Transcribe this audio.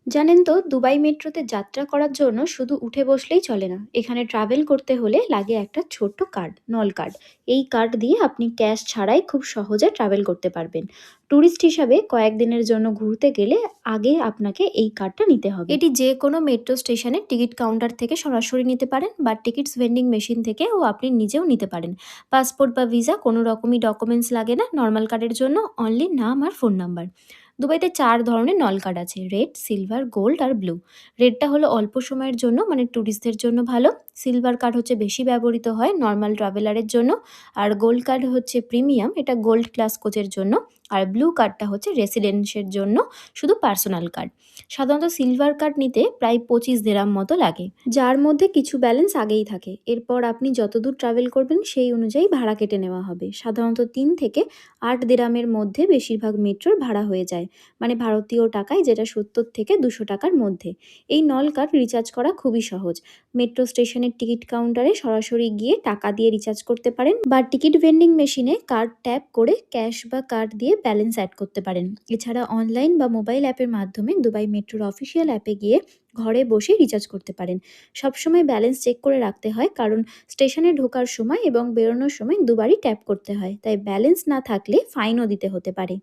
জানেন তো, দুবাই মেট্রোতে যাত্রা করার জন্য শুধু উঠে বসলেই চলে না। এখানে ট্রাভেল করতে হলে লাগে একটা ছোট্ট কার্ড, নল কার্ড। এই কার্ড দিয়ে আপনি ক্যাশ ছাড়াই খুব সহজে ট্রাভেল করতে পারবেন। ট্যুরিস্ট হিসাবে কয়েকদিনের জন্য ঘুরতে গেলে আগে আপনাকে এই কার্ডটা নিতে হবে। এটি যে কোনো মেট্রো স্টেশনের টিকিট কাউন্টার থেকে সরাসরি নিতে পারেন, বা টিকিটস ভেন্ডিং মেশিন থেকেও আপনি নিজেও নিতে পারেন। পাসপোর্ট বা ভিসা কোনো রকমই ডকুমেন্টস লাগে না নর্মাল কার্ডের জন্য, অনলি নাম আর ফোন নাম্বার। দুবাইতে ৪ ধরনের নল কার্ড আছে: রেড, সিলভার, গোল্ড আর ব্লু। রেডটা হলো অল্প সময়ের জন্য, মানে ট্যুরিস্টদের জন্য ভালো। সিলভার কার্ড হচ্ছে বেশি ব্যবহৃত হয় নর্মাল ট্রাভেলারের জন্য। আর গোল্ড কার্ড হচ্ছে প্রিমিয়াম, এটা গোল্ড ক্লাস কোচের জন্য। আর ব্লু কার্ডটা হচ্ছে রেসিডেন্সের জন্য, শুধু পার্সোনাল কার্ড। সাধারণত সিলভার কার্ড নিতে প্রায় ২৫ দিরহাম মতো লাগে, যার মধ্যে কিছু ব্যালেন্স আগেই থাকে। এরপর আপনি যতদূর ট্রাভেল করবেন সেই অনুযায়ী ভাড়া কেটে নেওয়া হবে। সাধারণত ৩ থেকে ৮ দিরহামের মধ্যে বেশিরভাগ মেট্রোর ভাড়া হয়ে যায়, মানে ভারতীয় টাকায় যেটা ৭০ থেকে ২০০ টাকার মধ্যে। এই নল কার্ড রিচার্জ করা খুবই সহজ। মেট্রো স্টেশনের টিকিট কাউন্টারে সরাসরি গিয়ে টাকা দিয়ে রিচার্জ করতে পারেন, বা টিকিট ভেন্ডিং মেশিনে কার্ড ট্যাপ করে ক্যাশ বা কার্ড দিয়ে ব্যালেন্স অ্যাড করতে পারেন। এছাড়া অনলাইন বা মোবাইল অ্যাপের মাধ্যমে দুবাই মেট্রোর অফিসিয়াল অ্যাপে গিয়ে ঘরে বসে রিচার্জ করতে পারেন। সবসময় ব্যালেন্স চেক করে রাখতে হয়, কারণ স্টেশনে ঢোকার সময় এবং বেরোনোর সময় দুবারই ট্যাপ করতে হয়, তাই ব্যালেন্স না থাকলে ফাইনও দিতে হতে পারে।